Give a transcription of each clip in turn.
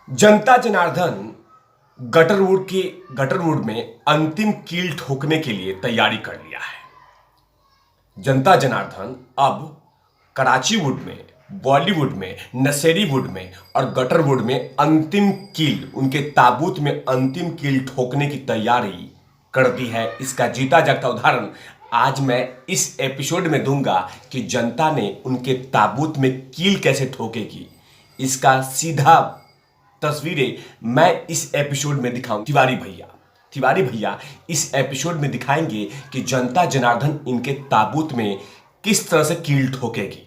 जनता जनार्दन गटरवुड में अंतिम कील ठोकने के लिए तैयारी कर लिया है। जनता जनार्दन अब कराची वुड में, बॉलीवुड में, नशेरी वुड में और गटरवुड में अंतिम कील, उनके ताबूत में अंतिम कील ठोकने की तैयारी कर दी है। इसका जीता जागता उदाहरण आज मैं इस एपिसोड में दूंगा कि जनता ने उनके ताबूत में कील कैसे ठोकेगी। इसका सीधा तस्वीरें मैं इस एपिसोड में दिखाऊं। तिवारी भैया इस एपिसोड में दिखाएंगे कि जनता जनार्दन इनके ताबूत में किस तरह से कील ठोकेगी,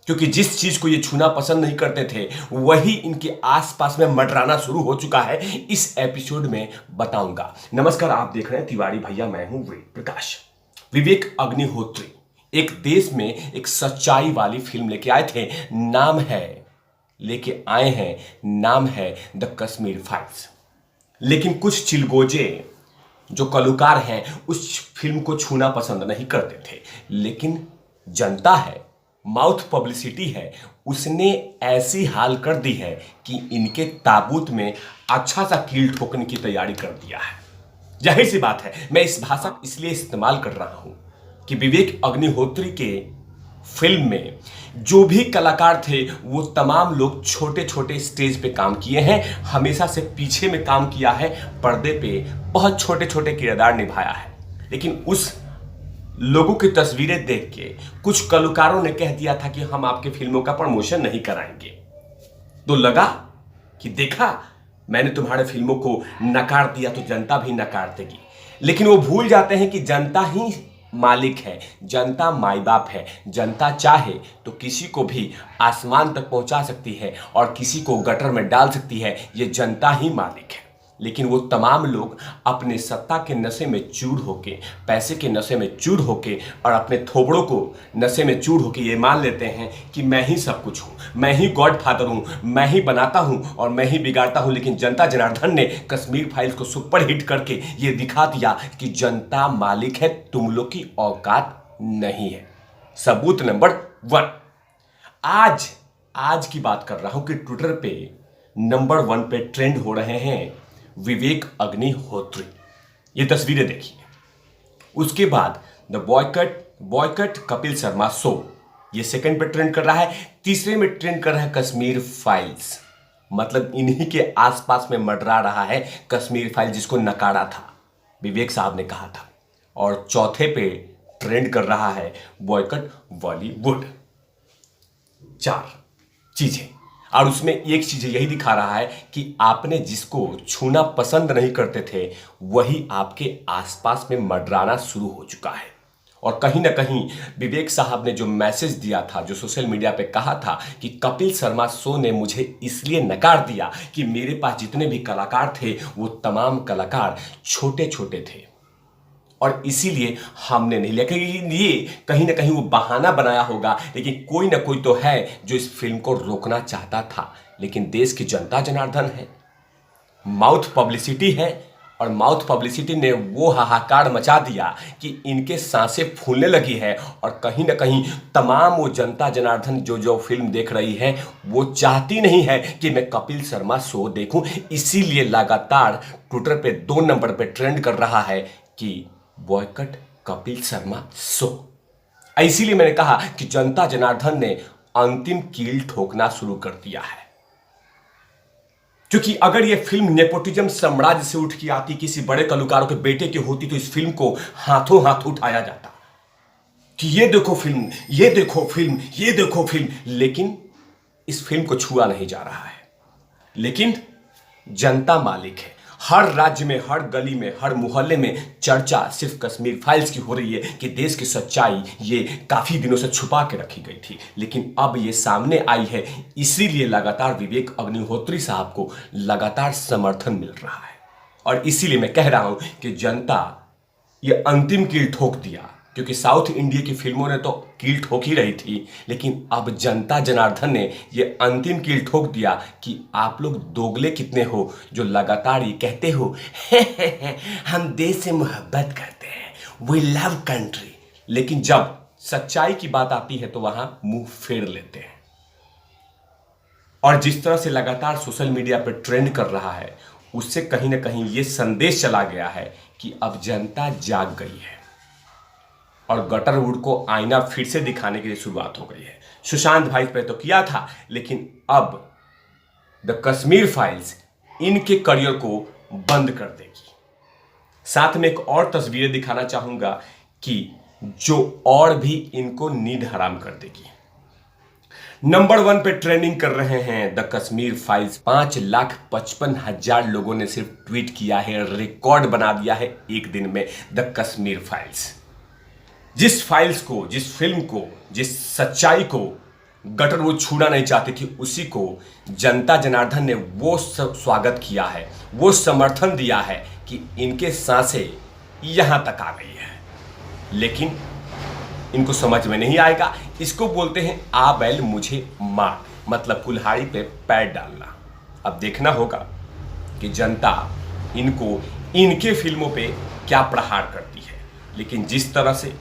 क्योंकि जिस चीज को ये छूना पसंद नहीं करते थे वही इनके आसपास में मंडराना शुरू हो चुका है। इस एपिसोड में बताऊंगा। नमस्कार, आप देख रहे हैं तिवारी भैया, मैं हूं वेद प्रकाश। विवेक अग्निहोत्री एक देश में एक सच्चाई वाली फिल्म लेके आए हैं, नाम है द कश्मीर फाइल्स। लेकिन कुछ चिलगोजे जो कलाकार हैं उस फिल्म को छूना पसंद नहीं करते थे, लेकिन जनता है, माउथ पब्लिसिटी है, उसने ऐसी हाल कर दी है कि इनके ताबूत में अच्छा सा कील ठोकने की तैयारी कर दिया है। जाहिर सी बात है, मैं इस भाषा इसलिए इस्तेमाल कर रहा हूं कि विवेक अग्निहोत्री के फिल्म में जो भी कलाकार थे वो तमाम लोग छोटे छोटे स्टेज पे काम किए हैं, हमेशा से पीछे में काम किया है, पर्दे पे बहुत छोटे छोटे किरदार निभाया है। लेकिन उस लोगों की तस्वीरें देख के कुछ कलाकारों ने कह दिया था कि हम आपके फिल्मों का प्रमोशन नहीं कराएंगे। तो लगा कि देखा, मैंने तुम्हारे फिल्मों को नकार दिया तो जनता भी नकार देगी। लेकिन वो भूल जाते हैं कि जनता ही मालिक है, जनता माई बाप है। जनता चाहे तो किसी को भी आसमान तक पहुंचा सकती है और किसी को गटर में डाल सकती है। ये जनता ही मालिक है। लेकिन वो तमाम लोग अपने सत्ता के नशे में चूर होके, पैसे के नशे में चूर होके और अपने थोबड़ों को नशे में चूर होके ये मान लेते हैं कि मैं ही सब कुछ हूँ, मैं ही गॉड फादर हूँ, मैं ही बनाता हूँ और मैं ही बिगाड़ता हूँ। लेकिन जनता जनार्दन ने कश्मीर फाइल्स को सुपर हिट करके ये दिखा दिया कि जनता मालिक है, तुम लोग की औकात नहीं है। सबूत नंबर 1, आज की बात कर रहा हूं कि ट्विटर पे नंबर 1 पे ट्रेंड हो रहे हैं विवेक अग्निहोत्री। ये तस्वीरें देखिए। उसके बाद the boy cut Kapil Sharma show, ये सेकंड पे ट्रेंड कर रहा है। तीसरे में ट्रेंड कर रहा है कश्मीर फाइल्स, मतलब इन्हीं के आसपास में मंडरा रहा है कश्मीर फाइल, जिसको नकारा था, विवेक साहब ने कहा था। और चौथे पे ट्रेंड कर रहा है बॉयकट बॉलीवुड। 4 चीजें, और उसमें एक चीज यही दिखा रहा है कि आपने जिसको छूना पसंद नहीं करते थे वही आपके आसपास में मंडराना शुरू हो चुका है। और कहीं ना कहीं विवेक साहब ने जो मैसेज दिया था, जो सोशल मीडिया पे कहा था कि कपिल शर्मा शो ने मुझे इसलिए नकार दिया कि मेरे पास जितने भी कलाकार थे वो तमाम कलाकार छोटे छोटे थे और इसीलिए हमने नहीं लिया। लेकिन ये कहीं ना कहीं वो बहाना बनाया होगा, लेकिन कोई ना कोई तो है जो इस फिल्म को रोकना चाहता था। लेकिन देश की जनता जनार्दन है, माउथ पब्लिसिटी है, और माउथ पब्लिसिटी ने वो हाहाकार मचा दिया कि इनके सांसें फूलने लगी है। और कहीं ना कहीं तमाम वो जनता जनार्दन जो फिल्म देख रही है वो चाहती नहीं है कि मैं कपिल शर्मा शो देखूं। इसीलिए लगातार ट्विटर पे 2 नंबर पे ट्रेंड कर रहा है कि बॉयकट कपिल शर्मा शो। इसीलिए मैंने कहा कि जनता जनार्दन ने अंतिम कील ठोकना शुरू कर दिया है, क्योंकि अगर यह फिल्म नेपोटिज्म साम्राज्य से उठ के आती, किसी बड़े कलाकारों के बेटे की होती, तो इस फिल्म को हाथों हाथ उठाया जाता कि ये देखो फिल्म, ये देखो फिल्म, ये देखो फिल्म। लेकिन इस फिल्म को छुआ नहीं जा रहा है। लेकिन जनता मालिक है। हर राज्य में, हर गली में, हर मोहल्ले में चर्चा सिर्फ कश्मीर फाइल्स की हो रही है कि देश की सच्चाई ये काफी दिनों से छुपा के रखी गई थी, लेकिन अब ये सामने आई है। इसीलिए लगातार विवेक अग्निहोत्री साहब को लगातार समर्थन मिल रहा है। और इसीलिए मैं कह रहा हूं कि जनता ये अंतिम कील ठोक दिया, क्योंकि साउथ इंडिया की फिल्मों ने तो कील ठोक ही रही थी, लेकिन अब जनता जनार्दन ने ये अंतिम कील ठोक दिया कि आप लोग दोगले कितने हो जो लगातार ये कहते हो हम देश से मोहब्बत करते हैं, वी लव कंट्री, लेकिन जब सच्चाई की बात आती है तो वहां मुंह फेर लेते हैं। और जिस तरह से लगातार सोशल मीडिया पर ट्रेंड कर रहा है, उससे कहीं ना कहीं ये संदेश चला गया है कि अब जनता जाग गई है और गटरवुड को आईना फिर से दिखाने की शुरुआत हो गई है। सुशांत भाई पे तो किया था, लेकिन अब द कश्मीर फाइल्स इनके करियर को बंद कर देगी। साथ में एक और तस्वीरें दिखाना चाहूंगा कि जो और भी इनको नींद हराम कर देगी। नंबर 1 पे ट्रेंडिंग कर रहे हैं द कश्मीर फाइल्स। 5,55,000 लोगों ने सिर्फ ट्वीट किया है, रिकॉर्ड बना दिया है एक दिन में द कश्मीर फाइल्स। जिस फाइल्स को, जिस फिल्म को, जिस सच्चाई को गटर वो छूना नहीं चाहती थी, उसी को जनता जनार्दन ने वो स्वागत किया है, वो समर्थन दिया है कि इनके सांसें यहां तक आ गई है। लेकिन इनको समझ में नहीं आएगा। इसको बोलते हैं आ बैल मुझे मार, मतलब कुल्हाड़ी पे पैर डालना। अब देखना होगा कि जनता इनको इनके फिल्मों पे क्या प्रहार करती है। लेकिन जिस तरह से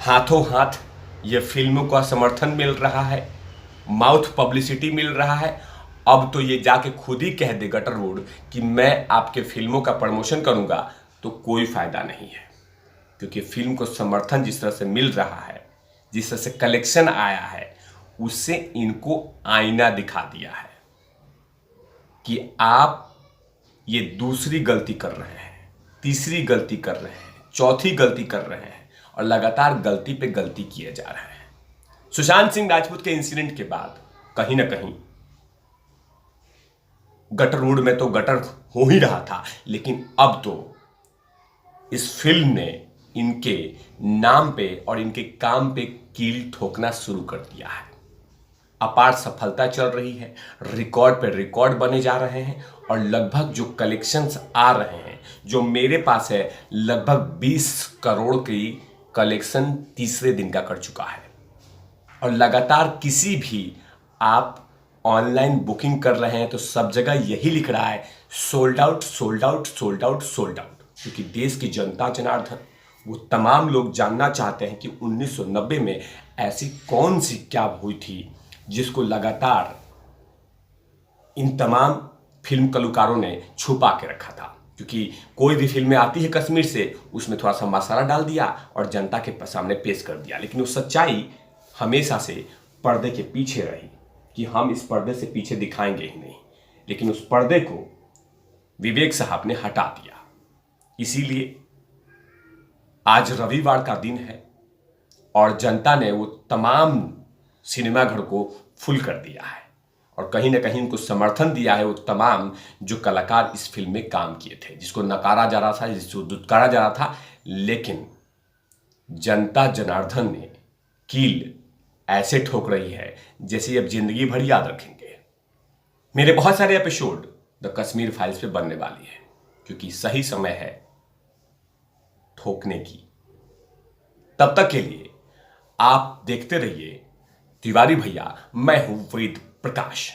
हाथों हाथ ये फिल्मों का समर्थन मिल रहा है, माउथ पब्लिसिटी मिल रहा है, अब तो ये जाके खुद ही कह दे गटरवुड कि मैं आपके फिल्मों का प्रमोशन करूंगा, तो कोई फायदा नहीं है। क्योंकि फिल्म को समर्थन जिस तरह से मिल रहा है, जिस तरह से कलेक्शन आया है, उससे इनको आईना दिखा दिया है कि आप ये दूसरी गलती कर रहे हैं, तीसरी गलती कर रहे हैं, चौथी गलती कर रहे हैं और लगातार गलती पे गलती किए जा रहे हैं। सुशांत सिंह राजपूत के इंसिडेंट के बाद कहीं ना कहीं गटरवुड में तो गटर हो ही रहा था, लेकिन अब तो इस फिल्म ने इनके नाम पे और इनके काम पे कील ठोकना शुरू कर दिया है। अपार सफलता चल रही है, रिकॉर्ड पे रिकॉर्ड बने जा रहे हैं और लगभग जो कलेक्शंस आ रहे हैं, जो मेरे पास है, लगभग 20 करोड़ की कलेक्शन तीसरे दिन का कर चुका है। और लगातार किसी भी आप ऑनलाइन बुकिंग कर रहे हैं तो सब जगह यही लिख रहा है sold out, sold out, sold out, sold out. क्योंकि देश की जनता जनार्दन, वो तमाम लोग जानना चाहते हैं कि 1990 में ऐसी कौन सी क्या हुई थी जिसको लगातार इन तमाम फिल्म कलाकारों ने छुपा के रखा था। क्योंकि कोई भी फिल्में आती है कश्मीर से, उसमें थोड़ा सा मसाला डाल दिया और जनता के सामने पेश कर दिया, लेकिन वो सच्चाई हमेशा से पर्दे के पीछे रही कि हम इस पर्दे से पीछे दिखाएंगे ही नहीं। लेकिन उस पर्दे को विवेक साहब ने हटा दिया। इसीलिए आज रविवार का दिन है और जनता ने वो तमाम सिनेमाघर को फुल कर दिया है और कहीं ना कहीं उनको समर्थन दिया है वो तमाम जो कलाकार इस फिल्म में काम किए थे, जिसको नकारा जा रहा था, जिसको दुत्कारा जा रहा था। लेकिन जनता जनार्दन ने कील ऐसे ठोक रही है जैसे अब जिंदगी भर याद रखेंगे। मेरे बहुत सारे एपिसोड द कश्मीर फाइल्स पे बनने वाली है, क्योंकि सही समय है ठोकने की। तब तक के लिए आप देखते रहिए तिवारी भैया। मैं हूं वेद प्रकाश।